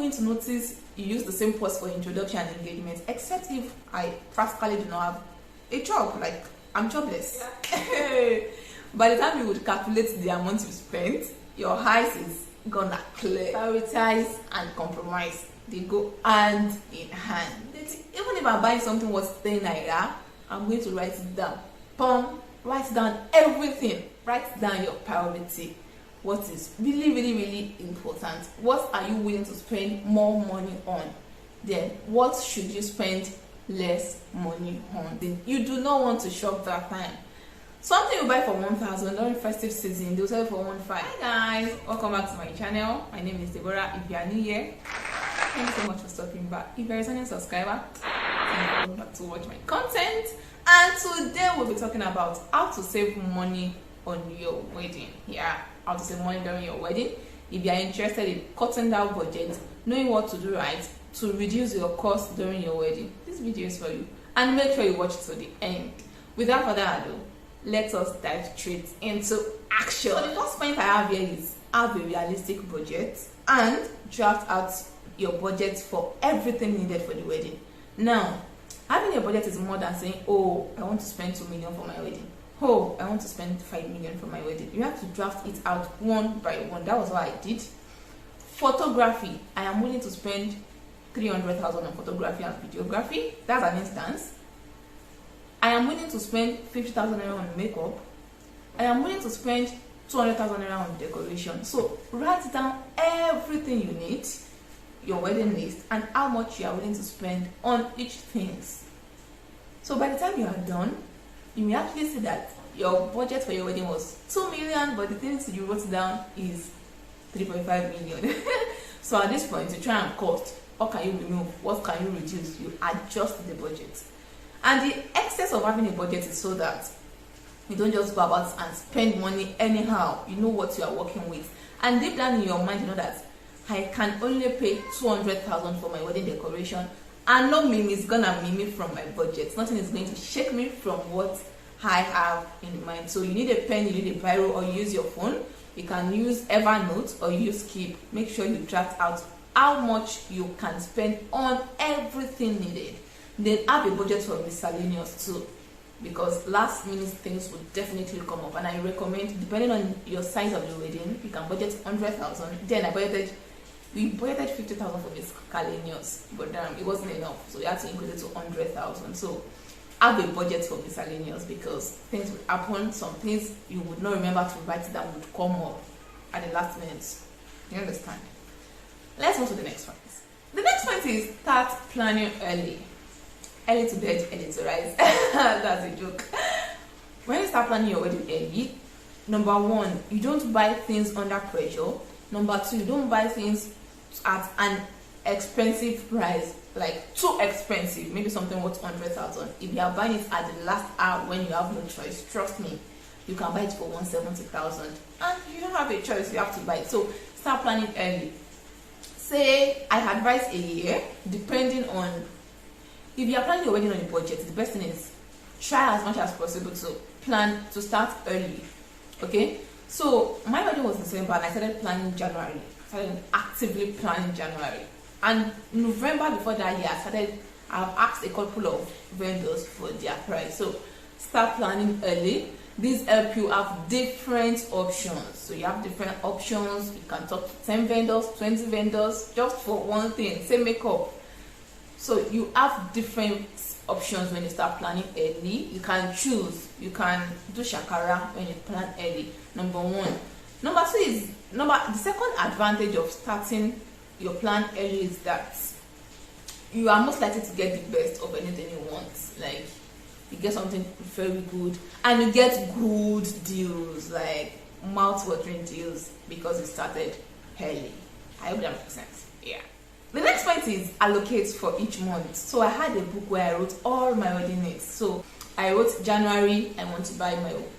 going to notice you use the same purse for introduction and engagement, except if I practically do not have a job, like I'm jobless. Yeah. By the time you would calculate the amount you spent, your eyes is gonna clear. Prioritize and compromise, they go hand in hand. Even if I'm buying something worth 10 naira, I'm going to write it down. Write down everything. Write down your priority. What is really important? What are you willing to spend more money on? Then what should you spend less money on? Then you do not want to shop that time. Something you buy for 1,000 during festive season, they'll sell it for 1,500. Hi guys, welcome back to my channel. My name is Deborah. If you are new here, thank you so much for stopping by. If you're a returning subscriber, thank you to watch my content. And today we'll be talking about how to save money on your wedding. Yeah, how to save money during your wedding. If you are interested in cutting down budget, knowing what to do right to reduce your cost during your wedding, this video is for you. And make sure you watch it to the end. Without further ado, let us dive straight into action. So the first point I have here is have a realistic budget and draft out your budget for everything needed for the wedding. Now, having a budget is more than saying, oh, I want to spend 2 million for my wedding. Oh, I want to spend 5 million for my wedding. You have to draft it out one by one. That was what I did. Photography, I am willing to spend 300,000 on photography and videography. That's an instance. I am willing to spend 50,000 naira on makeup. I am willing to spend 200,000 naira on decoration. So write down everything you need, your wedding list, and how much you are willing to spend on each thing. So by the time you are done, you may actually see that your budget for your wedding was 2 million, but the things you wrote down is 3.5 million. So at this point, you try and cut. What can you remove? What can you reduce? You adjust the budget. And the excess of having a budget is so that you don't just go about and spend money anyhow. You know what you are working with. And deep down in your mind, you know that I can only pay 200,000 for my wedding decoration, and no meme is gonna meme from my budget. Nothing is going to shake me from what I have in mind. So you need a pen, you need a biro, or you use your phone. You can use Evernote or use Keep. Make sure you draft out how much you can spend on everything needed. Then have a budget for miscellaneous too, because last minute things will definitely come up. And I recommend, depending on your size of the wedding, you can budget 100,000. Then we budgeted 50,000 for miscellaneous, but it wasn't enough, so we had to increase it to 100,000. So have a budget for miscellaneous, because things will happen. Some things you would not remember to write that would come up at the last minute. You understand? Let's move to the next point. The next point is start planning early. Early to bed, early to rise. That's a joke. When you start planning your wedding early, number one, you don't buy things under pressure. Number two, you don't buy things at an expensive price, like too expensive, maybe something worth 100,000. If you are buying it at the last hour when you have no choice, trust me, you can buy it for 170,000, and you don't have a choice, you have to buy it. So start planning early. Say I advise a year, depending on if you are planning your wedding on a budget. The best thing is try as much as possible to plan to start early. Okay, so my wedding was December and I started planning January. Started actively planning January, and November before that year I've asked a couple of vendors for their price. So start planning early. These help you have different options. So you have different options. You can talk to 10 vendors, 20 vendors just for one thing, say makeup. So you have different options when you start planning early. You can choose. You can do shakara when you plan early. Number one. Number two is the second advantage of starting your plan early is that you are most likely to get the best of anything you want. Like you get something very good, and you get good deals, like mouth-watering deals, because you started early. I hope that makes sense. Yeah. The next point is allocate for each month. So I had a book where I wrote all my wedding needs. So I wrote January, I want to buy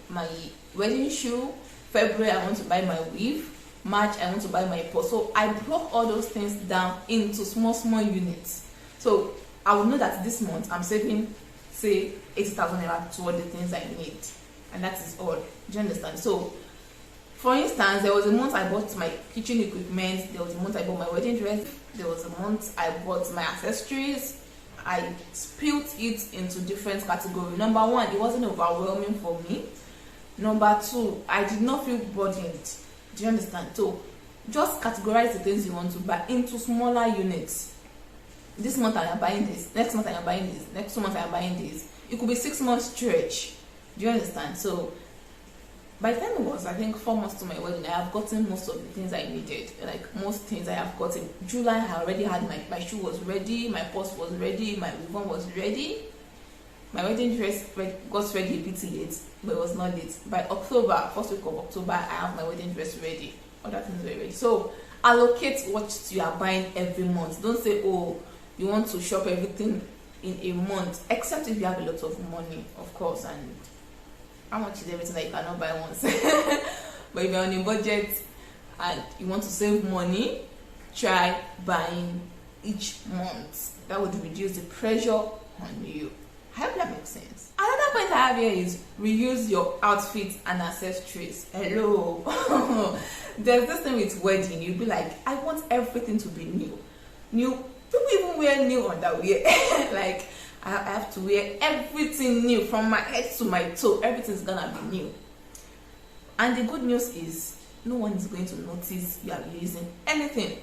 my wedding shoe. February, I want to buy my weave. March, I want to buy my purse. So I broke all those things down into small units. So I will know that this month I'm saving, say, 80,000 naira toward the things I need, and that is all. Do you understand? So For instance, there was a month I bought my kitchen equipment, there was a month I bought my wedding dress, there was a month I bought my accessories. I split it into different categories. Number one, it wasn't overwhelming for me. Number two, I did not feel burdened. Do you understand? So just categorize the things you want to buy into smaller units. This month I am buying this, next month I am buying this, next 2 months I am buying this. It could be 6 months stretch. Do you understand? So by the time it was, I think, 4 months to my wedding, I have gotten most of the things I needed. Like most things I have gotten. July, I already had my shoe was ready, my purse was ready, my ribbon was ready. My wedding dress got ready a bit late, but it was not late. By October, first week of October, I have my wedding dress ready. Other things were ready. So allocate what you are buying every month. Don't say, oh, you want to shop everything in a month, except if you have a lot of money, of course, and how much is everything that you cannot buy once? But if you're on a budget and you want to save money, try buying each month. That would reduce the pressure on you. I hope that makes sense. Another point I have here is reuse your outfits and accessories. Hello. There's this thing with wedding. You'll be like, I want everything to be new. People even wear new underwear. Like, I have to wear everything new from my head to my toe. Everything's gonna be new. And the good news is no one is going to notice you are using anything.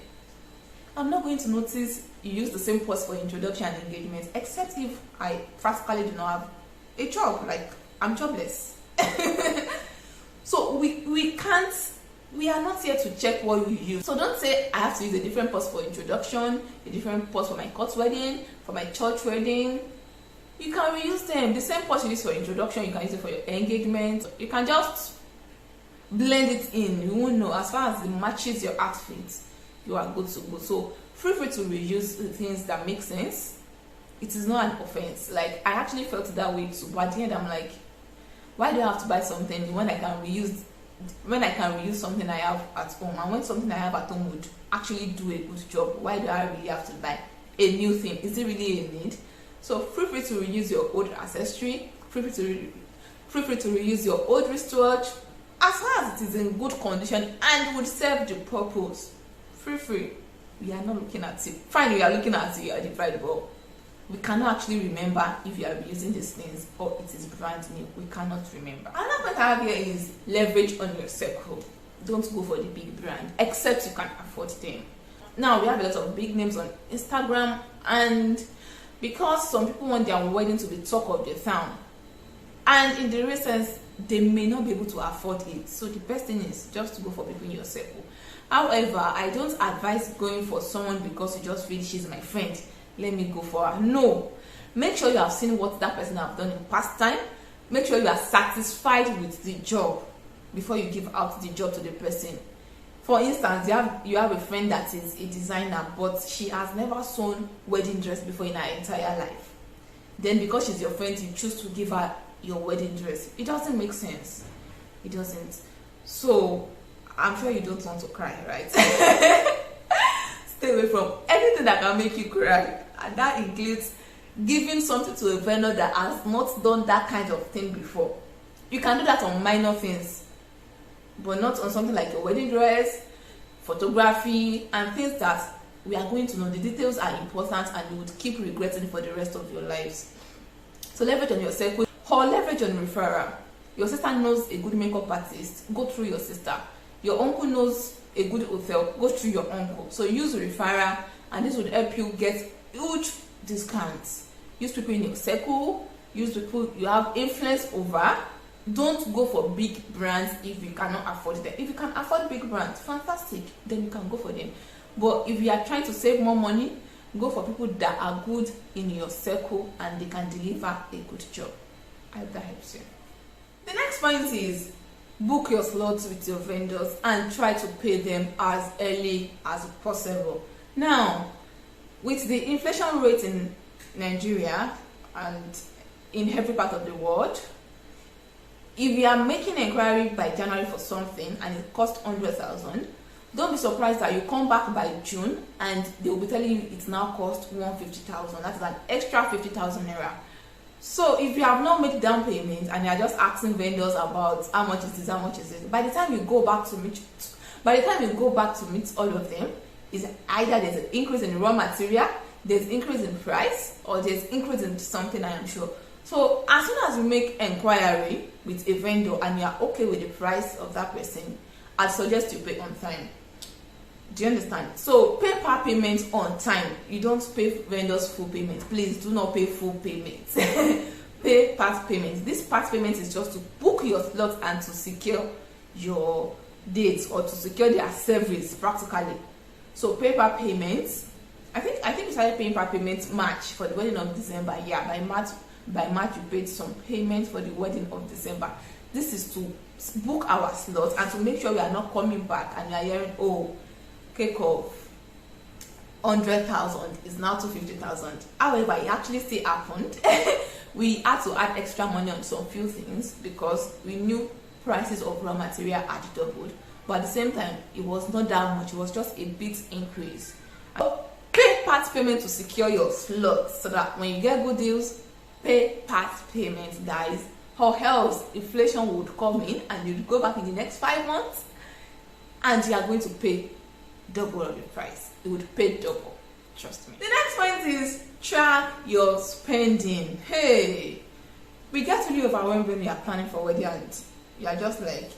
I'm not going to notice you use the same purse for introduction and engagement, except if I practically do not have a job. Like, I'm jobless. So we are not here to check what you use. So don't say I have to use a different purse for introduction, a different purse for my court wedding, for my church wedding. You can reuse them. The same purse you use for introduction, you can use it for your engagement. You can just blend it in. You won't know. As far as it matches your outfit, you are good to go. So feel free to reuse the things that make sense. It is not an offense. Like, I actually felt that way too, but at the end I'm like, why do I have to buy something when I can reuse something I have at home? And when something I have at home would actually do a good job, why do I really have to buy a new thing? Is it really a need? So feel free to reuse your old accessory, feel free to reuse your old wristwatch, as far as it is in good condition and would serve the purpose. Feel free. We are not looking at it. Fine, we are looking at it, you are deprived, but we cannot actually remember if you are using these things or it is brand new. We cannot remember. Another point I have here is leverage on your circle. Don't go for the big brand, except you can afford them. Now, we have a lot of big names on Instagram, and because some people want their wedding to be talk of the town, and in the real sense, they may not be able to afford it. So the best thing is just to go for people in your circle. However, I don't advise going for someone because you just feel she's my friend, let me go for her. No. Make sure you have seen what that person have done in past time. Make sure you are satisfied with the job before you give out the job to the person. For instance, you have a friend that is a designer, but she has never sewn wedding dress before in her entire life. Then because she's your friend, you choose to give her your wedding dress. It doesn't make sense. It doesn't. So I'm sure you don't want to cry, right? Stay away from anything that can make you cry, and that includes giving something to a vendor that has not done that kind of thing before. You can do that on minor things, but not on something like your wedding dress, photography, and things that we are going to know. The details are important and you would keep regretting for the rest of your lives. So leverage on your circle or leverage on referral. Your sister knows a good makeup artist, go through your sister. Your uncle knows a good hotel, go through your uncle. So use referral, and this would help you get huge discounts. Use people in your circle, use people you have influence over. Don't go for big brands if you cannot afford them. If you can afford big brands, fantastic, then you can go for them. But if you are trying to save more money, go for people that are good in your circle and they can deliver a good job. I hope that helps you. The next point is book your slots with your vendors and try to pay them as early as possible. Now, with the inflation rate in Nigeria and in every part of the world, if you are making an inquiry by January for something and it costs 100,000, don't be surprised that you come back by June and they will be telling you it's now cost 150,000. That's an extra 50,000 naira. So if you have not made down payment and you are just asking vendors about how much is this, how much is this, by the time you go back to meet all of them, is either there's an increase in raw material, there's increase in price, or there's increase in something, I am sure. So as soon as you make inquiry with a vendor and you are okay with the price of that person, I'd suggest you pay on time. Do you understand? So pay part payment on time. You don't pay vendors full payment. Please do not pay full payments. Pay part payments. This part payment is just to book your slots and to secure your dates or to secure their service practically. So pay part payments. I think we started paying part payments March for the wedding of December. Yeah, by March we paid some payments for the wedding of December. This is to book our slots and to make sure we are not coming back and we are hearing, oh, cake of 100,000 is now 250,000. However, it actually still happened. We had to add extra money on some few things because we knew prices of raw material had doubled, but at the same time it was not that much. It was just a bit increase. So pay part payment to secure your slots so that when you get good deals, pay part payment, guys, or else inflation would come in and you'd go back in the next 5 months and you are going to pay double of the price. It would pay double, trust me. The next point is track your spending. Hey, we get really overwhelmed when we are planning for wedding and you are just like,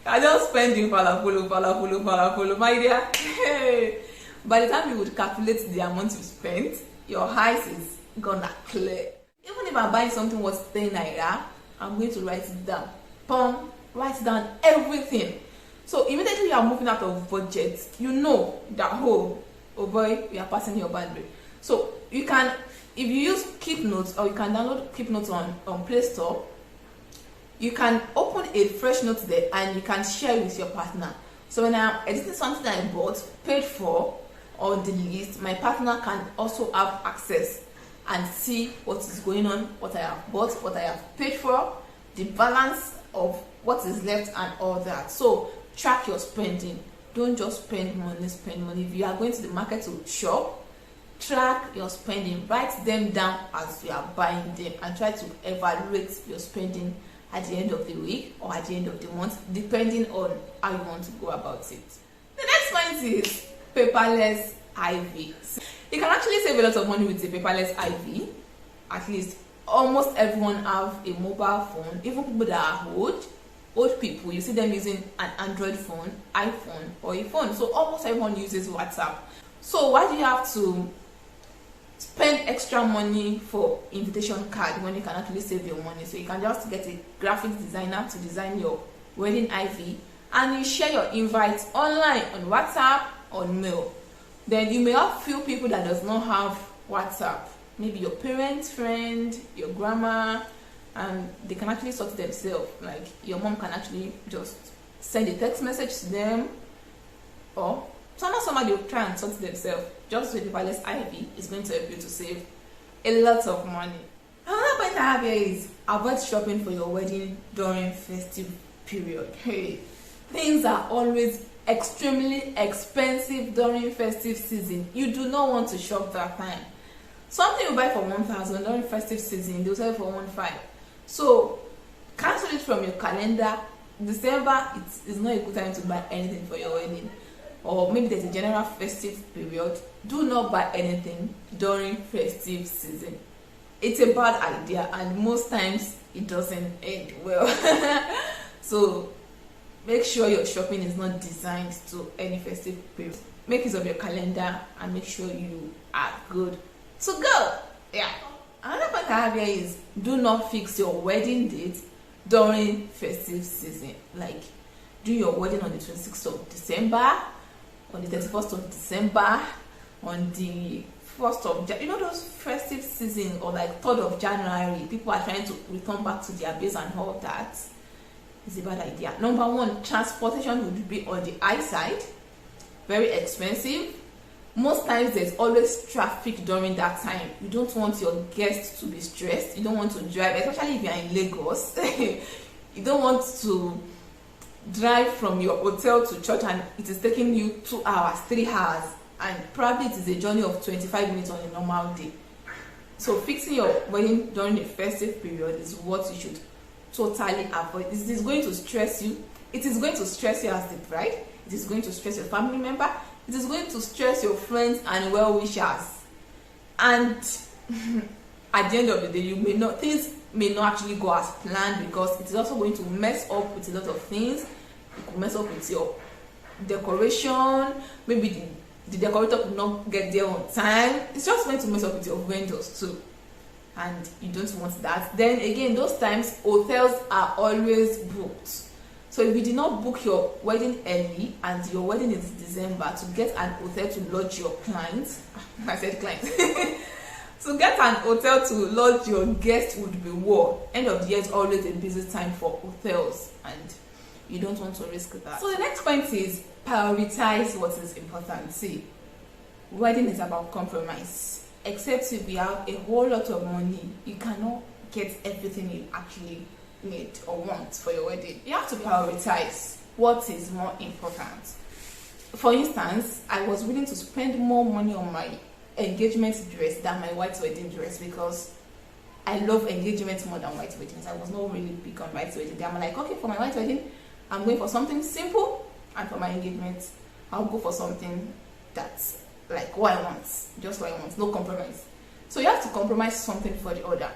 I just spending falafolo, my dear. Hey. By the time you would calculate the amount you spent, your eyes is gonna clear. Even if I'm buying something worth 10 naira, I'm going to write it down. Write down everything. So immediately you are moving out of budget, you know that oh boy, you are passing your boundary. So you can, if you use Keep Notes or you can download Keep Notes on Play Store, you can open a fresh note there and you can share with your partner. So when I'm editing something I bought, paid for on the list, my partner can also have access and see what is going on, what I have bought, what I have paid for, the balance of what is left and all that. So track your spending. Don't just spend money. If you are going to the market to shop, track your spending. Write them down as you are buying them and try to evaluate your spending at the end of the week or at the end of the month, depending on how you want to go about it. The next point is paperless IV. You can actually save a lot of money with the paperless IV. At least almost everyone have a mobile phone. Even people that are old people, you see them using an Android phone, iPhone, or a phone. So almost everyone uses WhatsApp. So why do you have to spend extra money for invitation card when you can actually save your money? So you can just get a graphic designer to design your wedding IV and you share your invites online on WhatsApp or mail. Then you may have few people that does not have WhatsApp, maybe your parents, friend, your grandma, and they can actually sort themselves. Like your mom can actually just send a text message to them, or somebody will try and sort themselves. Just with the paperless IV is going to help you to save a lot of money. Another point I have here is avoid shopping for your wedding during festive period. Hey, things are always extremely expensive during festive season. You do not want to shop that time. Something you buy for 1,000 during festive season, they'll sell it for 1,500. So cancel it from your calendar. December is not a good time to buy anything for your wedding. Or maybe there's a general festive period. Do not buy anything during festive season. It's a bad idea and most times it doesn't end well. So make sure your shopping is not designed to any festive period. Make use of your calendar and make sure you are good to go. Yeah. Another point I have here is do not fix your wedding date during festive season. Like do your wedding on the 26th of December, on the 31st of December, on the 1st of January. You know those festive season, or like 3rd of January, people are trying to return back to their base and all that. It's a bad idea. Number one, transportation would be on the high side, very expensive. Most times there's always traffic during that time. You don't want your guests to be stressed. You don't want to drive, especially if you're in Lagos. You don't want to drive from your hotel to church and it is taking you 2 hours, 3 hours. and probably it is a journey of 25 minutes on a normal day. So fixing your wedding during the festive period is what you should totally avoid. This is going to stress you. It is going to stress you as the bride. It is going to stress your family member. It is going to stress your friends and well-wishers. And at the end of the day, things may not actually go as planned, because it is also going to mess up with a lot of things. It could mess up with your decoration. Maybe the decorator could not get there on time. It's just going to mess up with your vendors too, and you don't want that. Then again, those times hotels are always booked. So if you did not book your wedding early and your wedding is December, to get an hotel to lodge your clients, I said clients, to get an hotel to lodge your guests would be war. End of the year is always a busy time for hotels, and you don't want to risk that. So the next point is prioritize what is important. See, wedding is about compromise. Except if you have a whole lot of money, you cannot get everything you actually need or want for your wedding. You have to prioritize what is more important. For instance, I was willing to spend more money on my engagement dress than my white wedding dress, because I love engagements more than white weddings. I was not really big on white wedding. I'm like, okay, for my white wedding, I'm going for something simple, and for my engagement, I'll go for something that's like what I want, just what I want, no compromise. So you have to compromise something for the other.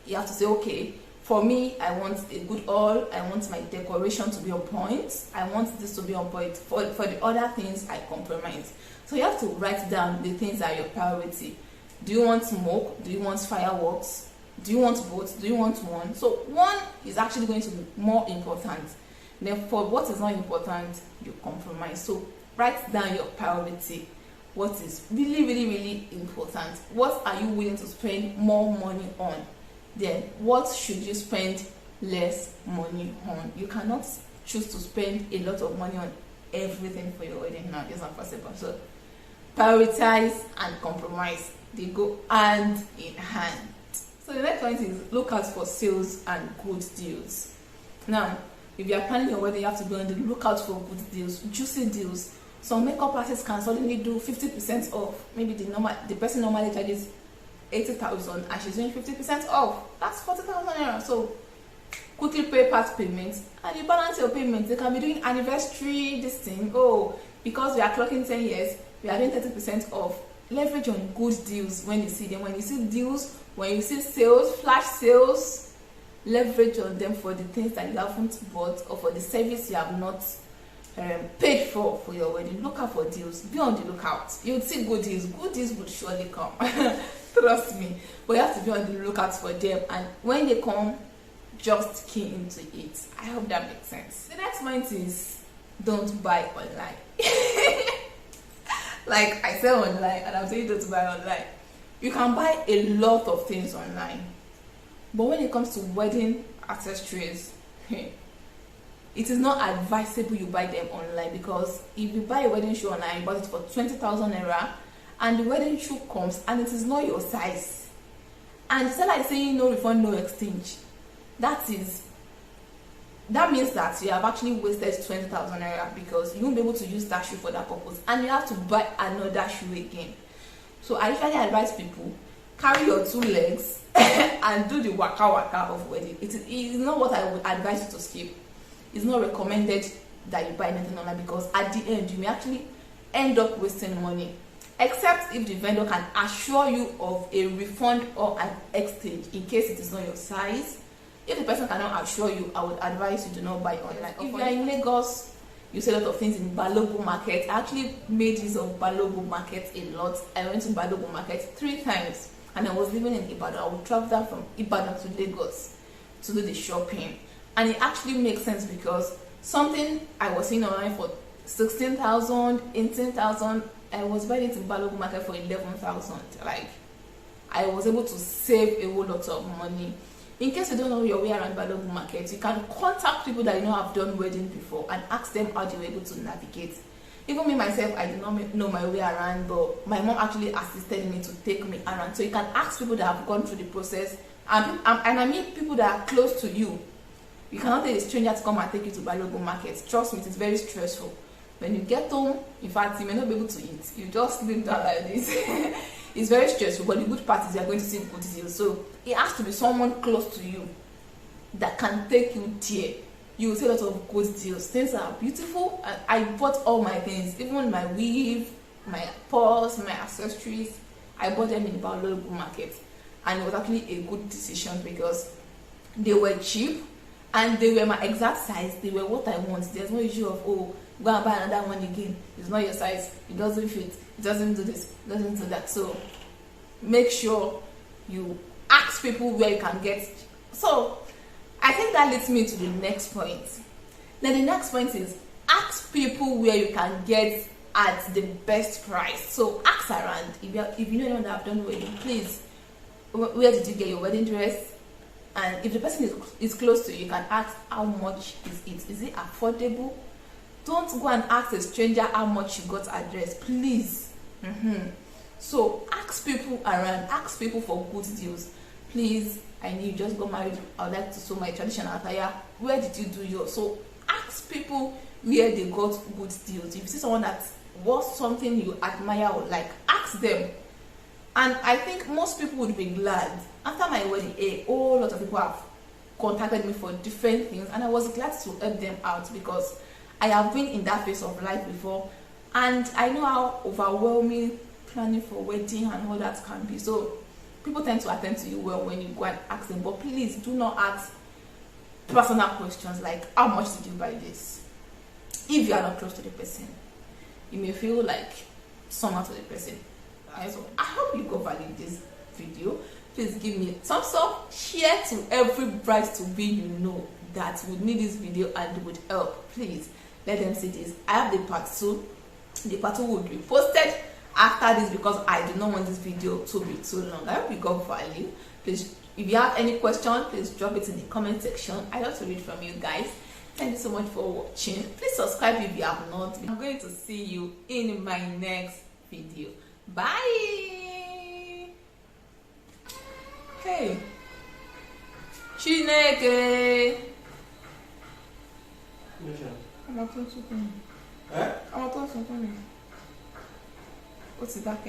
You have to say, okay, for me, I want a good hall. I want my decoration to be on point. I want this to be on point. For the other things, I compromise. So you have to write down the things that are your priority. Do you want smoke? Do you want fireworks? Do you want both? Do you want one? So one is actually going to be more important. Then for what is not important, you compromise. So write down your priority. What is really, really, really important? What are you willing to spend more money on? Then what should you spend less money on? You cannot choose to spend a lot of money on everything for your wedding now. It's not possible. So prioritize and compromise. They go hand in hand. So the next point is look out for sales and good deals. Now, if you are planning your wedding, you have to be on the lookout for good deals, juicy deals. Some makeup artists can suddenly do 50% off. Maybe the person normally charges 80,000 and she's doing 50% off. That's 40,000 naira. So quickly pay part payments and you balance your payments. They can be doing anniversary, this thing. Oh, because we are clocking 10 years, we are doing 30% off. Leverage on good deals when you see them. When you see deals, when you see sales, flash sales, leverage on them for the things that you haven't bought or for the service you have not paid for your wedding. Look out for deals. Be on the lookout. You'll see good deals. Good deals would surely come. Trust me. But you have to be on the lookout for them, and when they come, just key into it. I hope that makes sense. The next point is don't buy online. Like I said online, and I'm saying don't buy online. You can buy a lot of things online, but when it comes to wedding accessories, it is not advisable you buy them online, because if you buy a wedding shoe online, you bought it for 20,000 naira, and the wedding shoe comes and it is not your size, and the seller is saying no refund, no exchange, that means that you have actually wasted 20,000 naira, because you won't be able to use that shoe for that purpose, and you have to buy another shoe again. So I usually advise people, carry your 2 legs and do the waka of wedding. It is not what I would advise you to skip. It's not recommended that you buy anything online, because at the end you may actually end up wasting money, except if the vendor can assure you of a refund or an exchange in case it is not your size. If the person cannot assure you, I would advise you do not buy online. If you are in Lagos, you see a lot of things in Balogun Market. I actually made use of Balogun Market a lot. I went to Balogun Market 3 times, and I was living in Ibadan. I would travel down from Ibadan to Lagos to do the shopping, and it actually makes sense, because something I was seeing online for 16,000, 18,000, I was buying it in Balogun Market for 11,000. Like, I was able to save a whole lot of money. In case you don't know your way around Balogun Market, you can contact people that you know have done wedding before and ask them how they were able to navigate. Even me myself, I did not know my way around, but my mom actually assisted me to take me around. So you can ask people that have gone through the process, and I mean people that are close to you. You cannot tell a stranger to come and take you to Balogun Market. Trust me, it is very stressful. When you get home, in fact, you may not be able to eat. You just sleep down like this. It's very stressful, but the good part is you are going to see good deals. So it has to be someone close to you that can take you there. You will see a lot of good deals. Things are beautiful, and I bought all my things, even my weave, my purse, my accessories. I bought them in about local market, and it was actually a good decision because they were cheap and they were my exact size. They were what I want. There's no issue of, oh, go and buy another one again. It's not your size. It doesn't fit. It doesn't do this. It doesn't do that. So make sure you ask people where you can get. So I think that leads me to the next point. Now the next point is ask people where you can get at the best price. So ask around. If you know anyone that have done wedding, please, where did you get your wedding dress? And if the person is close to you, you can ask how much is it? Is it affordable? Don't go and ask a stranger how much you got a dress, please. So ask people around, ask people for good deals. Please, I knew you just got married. I would like to sew my traditional attire. Where did you do yours? So ask people where they got good deals. If you see someone that was something you admire or like, ask them. And I think most people would be glad. After my wedding, a whole lot of people have contacted me for different things, and I was glad to help them out because I have been in that phase of life before, and I know how overwhelming planning for wedding and all that can be. So people tend to attend to you well when you go and ask them, but please do not ask personal questions like, how much did you buy this? If you are not close to the person, you may feel like someone to the person. So I hope you got value in this video. Please give me a thumbs up, share to every bride to be you know that would need this video and would help. Please let them see this. I have the part 2. The part 2 will be posted after this because I do not want this video to be too long. I hope you got value. Please, if you have any question, please drop it in the comment section. I love to read from you guys. Thank you so much for watching. Please subscribe if you have not. I'm going to see you in my next video. Bye. Hey, Chineke. I'm not talking. What's it back?